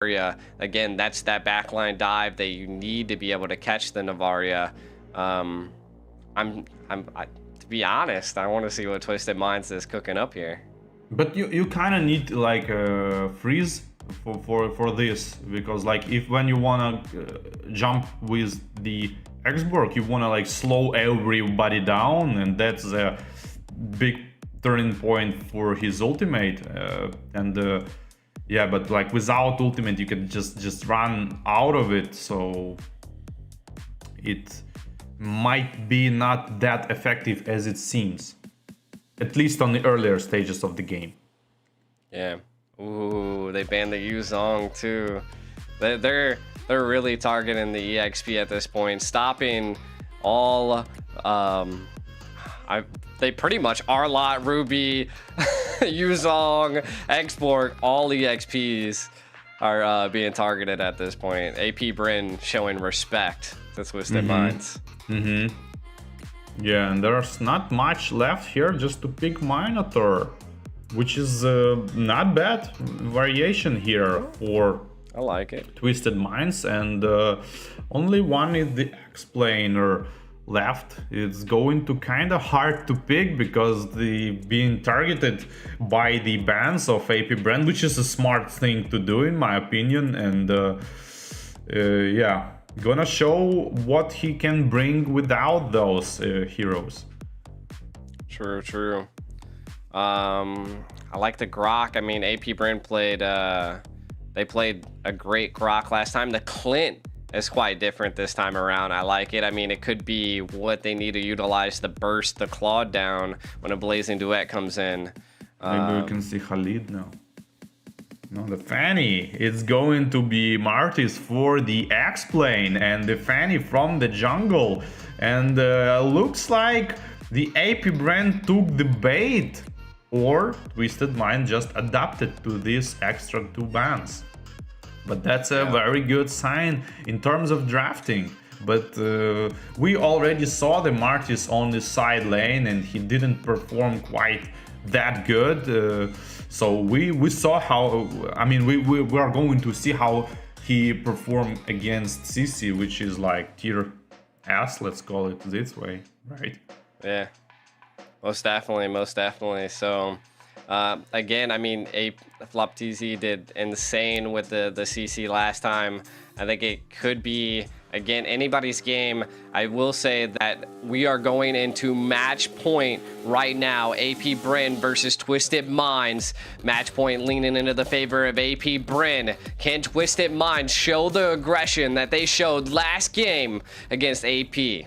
Navaria. Again, that's that backline dive that you need to be able to catch the Navaria. To be honest, I want to see what Twisted Minds is cooking up here. But you kind of need like a freeze for this, because like if when you wanna jump with the Xborg, you wanna like slow everybody down, and that's a big turning point for his ultimate. Yeah, but like without ultimate, you can just run out of it, so it might be not that effective as it seems, at least on the earlier stages of the game. Yeah. Ooh, they banned the Yuzong too. They're really targeting the EXP at this point, stopping all. They pretty much Arlot, Ruby, Yuzong, Xborg, all EXPs are being targeted at this point. AP Bren showing respect to Twisted Minds. Yeah, and there's not much left here just to pick Minotaur, which is not bad variation here for I like it. Twisted Minds, and only one is the Explainer left. It's going to kind of hard to pick because the being targeted by the bans of AP Bren, which is a smart thing to do in my opinion, and yeah, gonna show what he can bring without those heroes. True. I like the Grok. I mean, AP Bren played they played a great Grok last time. The Clint is quite different this time around. I like it. I mean, it could be what they need to utilize to burst the Claude down when a Blazing Duet comes in. Maybe we can see Khalid now. No, the Fanny. It's going to be Martis for the X-Plane and the Fanny from the jungle. And looks like the AP Brand took the bait, or Twisted Mind just adapted to these extra 2 bans. But that's a very good sign in terms of drafting. But we already saw the Martis on the side lane and he didn't perform quite that good. So we saw how, I mean, we are going to see how he performed against CC, which is like tier S, let's call it this way, right? Yeah, most definitely. So again, I mean, Floptz did insane with the CC last time. I think it could be, again, anybody's game. I will say that we are going into match point right now. AP Bren versus Twisted Minds. Match point leaning into the favor of AP Bren. Can Twisted Minds show the aggression that they showed last game against AP?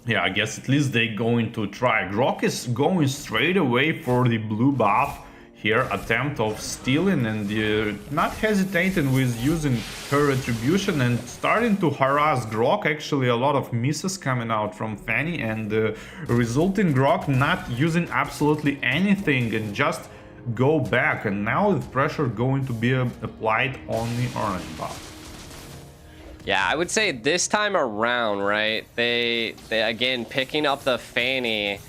Yeah, I guess at least they're going to try. Grok is going straight away for the blue buff here, attempt of stealing, and not hesitating with using her retribution and starting to harass Grok. Actually, a lot of misses coming out from Fanny, and resulting Grok not using absolutely anything and just go back. And now the pressure going to be applied on the orange buff. Yeah, I would say this time around, right? They again picking up the Fanny.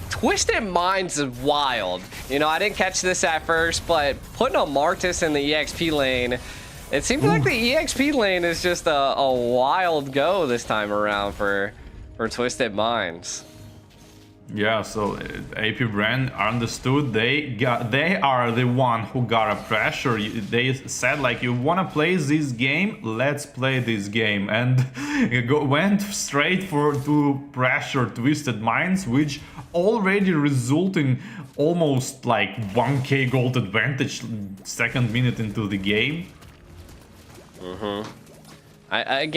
Twisted Minds is wild. You know, I didn't catch this at first, but putting a Martis in the EXP lane, it seems like the EXP lane is just a wild go this time around for Twisted Minds. Yeah, so AP Bren understood they are the one who got a pressure. They said like, you wanna play this game, let's play this game, and went straight to pressure Twisted Minds, which already resulting almost like 1k gold advantage second minute into the game. I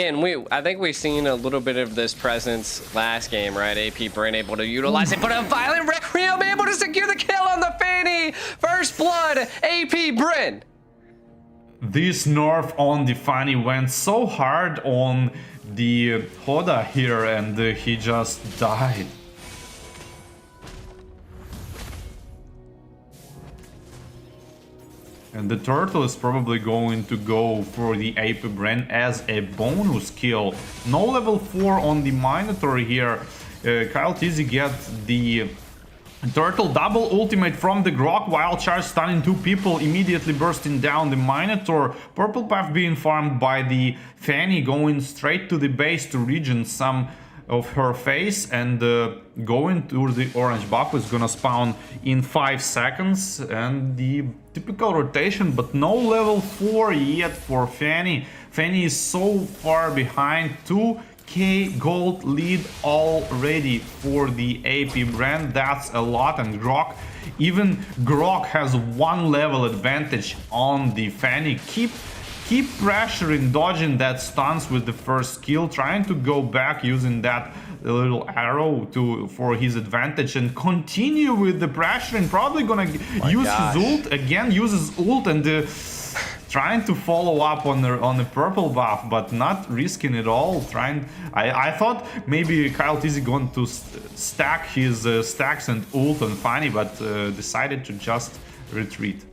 think we've seen a little bit of this presence last game, right? AP Bren able to utilize it, but a Violent Requiem able to secure the kill on the Fanny. First blood, AP Bren. This nerf on the Fanny went so hard on the Hoda here, and he just died. And the turtle is probably going to go for the AP Bren as a bonus kill. No level 4 on the Minotaur here. Kyle Tizzy gets the Turtle double ultimate from the Grok, wild charge stunning 2 people, immediately bursting down the Minotaur. Purple buff being farmed by the Fanny, going straight to the base to regen some of her face, and going to the orange buff is gonna spawn in 5 seconds, and the typical rotation, but no level 4 yet for Fanny. Fanny is so far behind, 2k gold lead already for the AP Bren. That's a lot, and even Grok has 1 level advantage on the Fanny. Keep pressuring, dodging that stuns with the first skill, trying to go back using that little arrow for his advantage, and continue with the pressuring. Probably gonna use his ult again, uses ult, and trying to follow up on the purple buff, but not risking it all. I thought maybe Kyle TZ going to stack his stacks and ult on Fanny, but decided to just retreat.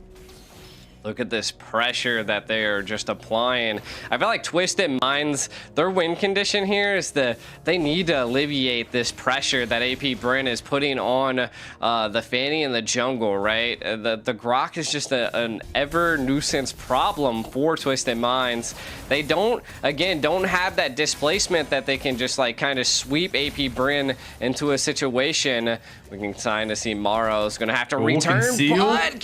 Look at this pressure that they are just applying. I feel like Twisted Minds, their win condition here is that they need to alleviate this pressure that AP Bren is putting on the Fanny in the jungle, right? The Grok is just an ever nuisance problem for Twisted Minds. They don't have that displacement that they can just like kind of sweep AP Bren into a situation. We can sign to see Morrow's gonna have to return, but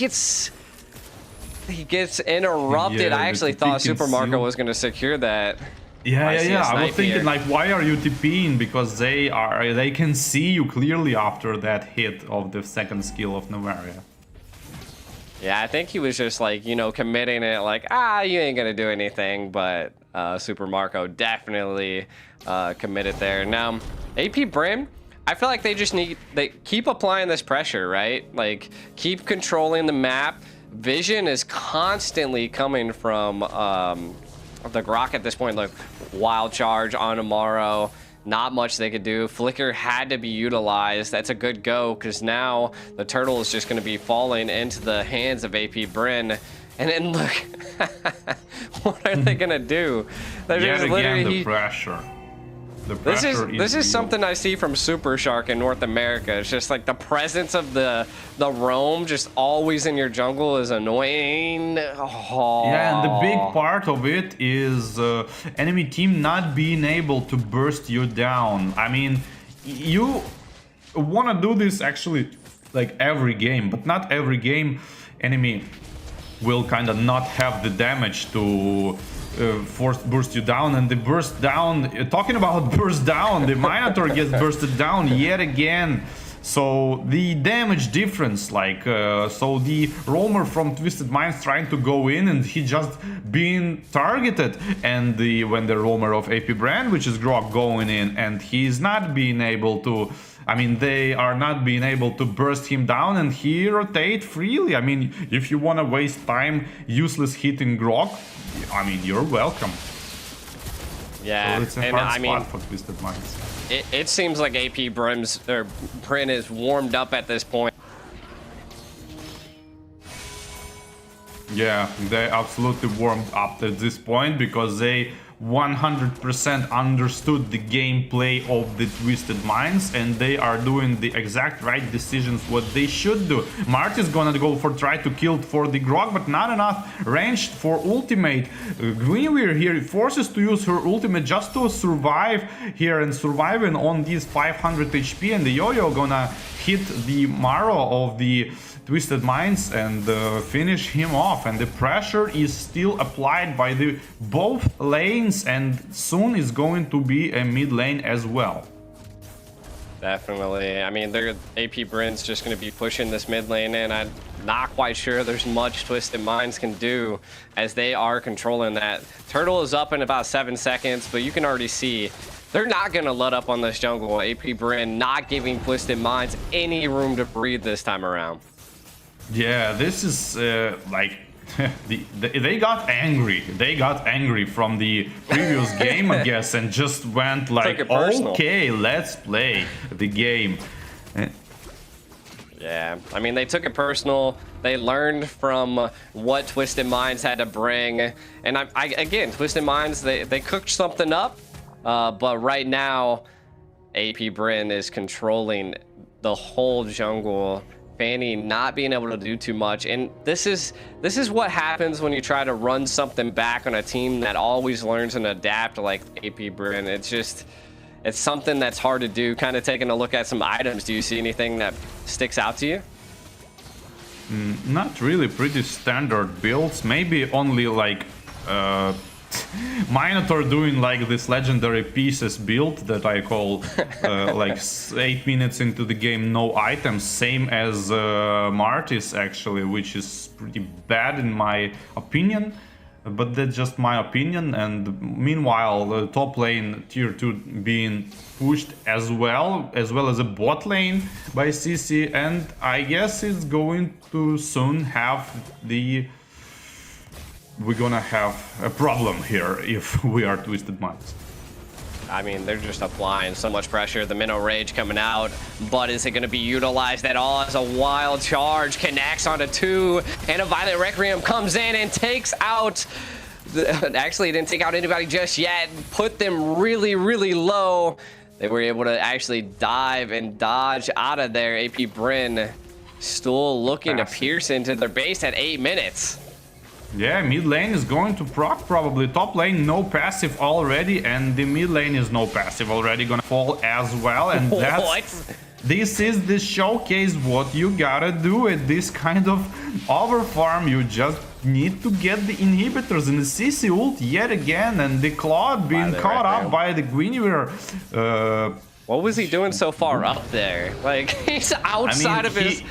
he gets interrupted. Yeah, I actually thought Super Marco was going to secure that. Yeah. I was thinking like, why are you TPing? Because they can see you clearly after that hit of the second skill of Novaria. Yeah, I think he was just like, you know, committing it like, you ain't going to do anything. But Super Marco definitely committed there. Now, AP Bren, I feel like they keep applying this pressure, right? Like, keep controlling the map. Vision is constantly coming from the Grok at this point. Like, wild charge on Amaro, not much they could do. Flicker had to be utilized. That's a good go, because now the turtle is just going to be falling into the hands of AP Bren. And then look, what are they going to do? They're just literally the pressure. This is something I see from Super Shark in North America. It's just like the presence of the roam just always in your jungle is annoying. Oh. Yeah, and the big part of it is enemy team not being able to burst you down. I mean, you want to do this actually like every game, but not every game enemy will kind of not have the damage to burst you down. And the burst down, talking about burst down, the Minotaur gets bursted down yet again. So the damage difference, like so the roamer from Twisted Minds trying to go in, and he just being targeted, and when the roamer of AP Bren, which is Grok, going in, and he's not being able to, I mean, they are not being able to burst him down, and he rotate freely. I mean, if you want to waste time useless hitting Grok, I mean, you're welcome. Yeah, so it's a hard spot for Twisted Minds. It seems like AP Bren is warmed up at this point. Yeah, they absolutely warmed up at this point, because they 100% understood the gameplay of the Twisted Minds, and they are doing the exact right decisions what they should do. Marty's gonna go for try to kill for the Grok, but not enough range for ultimate. Guinevere here forces to use her ultimate just to survive here, and surviving on these 500 HP, and the Yo-Yo gonna hit the Marrow of the Twisted Minds and finish him off. And the pressure is still applied by the both lanes, and soon is going to be a mid lane as well. Definitely. I mean, AP Bren's just going to be pushing this mid lane in. I'm not quite sure there's much Twisted Minds can do, as they are controlling that. Turtle is up in about 7 seconds, but you can already see they're not going to let up on this jungle. AP Bren not giving Twisted Minds any room to breathe this time around. Yeah, this is like they got angry. They got angry from the previous game, I guess, and just went like, okay, let's play the game. Yeah, I mean, they took it personal. They learned from what Twisted Minds had to bring. And again, Twisted Minds, they cooked something up. But right now, AP Bren is controlling the whole jungle. Fanny not being able to do too much, and this is what happens when you try to run something back on a team that always learns and adapt like AP Bren. It's something that's hard to do. Kind of taking a look at some items, do you see anything that sticks out to you? Not really, pretty standard builds. Maybe only like Minotaur doing like this legendary pieces build that I call like 8 minutes into the game, no items, same as Martis actually, which is pretty bad in my opinion. But that's just my opinion. And meanwhile, the top lane tier 2 being pushed as well as a bot lane by CC, and I guess it's going to soon have we're gonna have a problem here if we are Twisted Minds. I mean, they're just applying so much pressure. The Minnow Rage coming out, but is it going to be utilized at all as a wild charge? Connects onto 2, and a Violet Requiem comes in and takes out... Actually, didn't take out anybody just yet. Put them really, really low. They were able to actually dive and dodge out of there. AP Bren still looking to pierce into their base at 8 minutes. Yeah, mid lane is going to proc probably. Top lane no passive already, and the mid lane is no passive already gonna fall as well. And this is the showcase what you gotta do at this kind of overfarm. You just need to get the inhibitors in the CC ult yet again, and the Claude being caught up by the Guinevere. What was he doing so far up there? Like, he's outside of his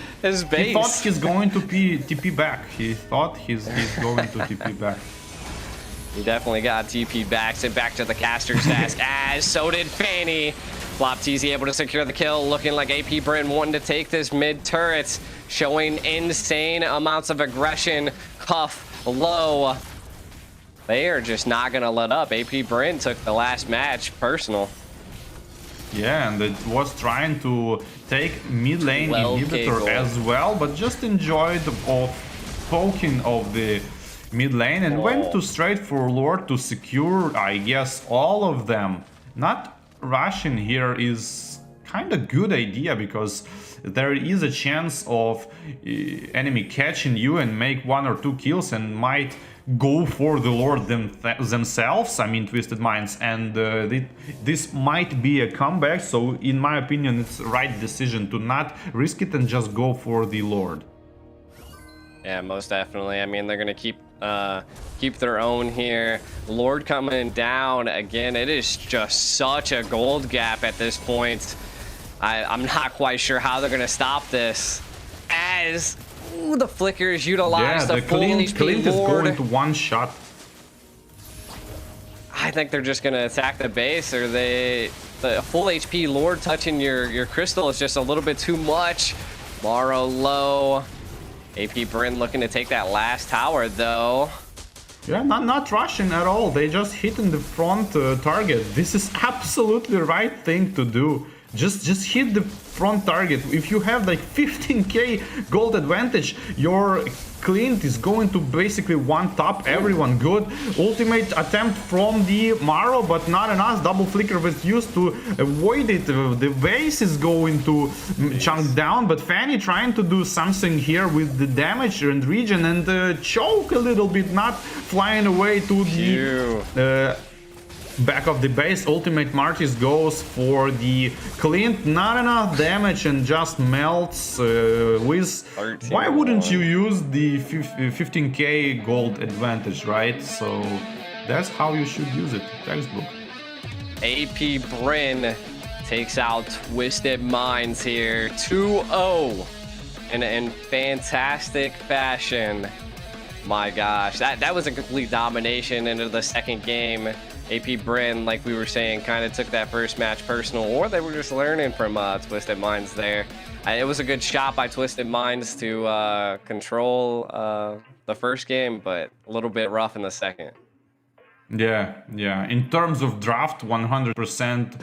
base. He thought he's going to TP back. He thought he's going to TP back. He definitely got TP back, sent back to the caster's desk, as so did Fanny. floptz able to secure the kill, looking like AP Bren wanting to take this mid turret, showing insane amounts of aggression. Cuff low. They are just not going to let up. AP Bren took the last match personal. Yeah, and it was trying to take mid lane inhibitor as well, but just enjoyed of poking of the mid lane and went to straight for Lord to secure, I guess, all of them. Not rushing here is kind of good idea, because there is a chance of enemy catching you and make 1 or 2 kills and might go for the Lord themselves, I mean Twisted Minds, and this might be a comeback. So in my opinion, it's the right decision to not risk it and just go for the Lord. Yeah, most definitely. I mean, they're gonna keep their own here. Lord coming down again. It is just such a gold gap at this point. I'm not quite sure how they're gonna stop this, as the flickers utilize the full HP Clint is Lord. going to one shot. I think they're just gonna attack the base, or the full HP Lord touching your crystal is just a little bit too much. Morrow low. AP Bren looking to take that last tower though. Yeah, not rushing at all. They just hitting the front target. This is absolutely the right thing to do. Just hit the front target. If you have like 15k gold advantage, your Clint is going to basically one-top everyone. Good ultimate attempt from the Morrow, but not enough. Double flicker was used to avoid it. The base is going to chunk down, but Fanny trying to do something here with the damage and region and choke a little bit, not flying away to the back of the base. Ultimate Martis goes for the Clint, not enough damage and just melts with... Why wouldn't you use the 15k gold advantage, right? So that's how you should use it, textbook. AP Bren takes out Twisted Minds here, 2-0 in fantastic fashion. My gosh, that was a complete domination into the second game. AP Bren, like we were saying, kind of took that first match personal, or they were just learning from Twisted Minds there. It was a good shot by Twisted Minds to control the first game, but a little bit rough in the second. Yeah. In terms of draft, 100%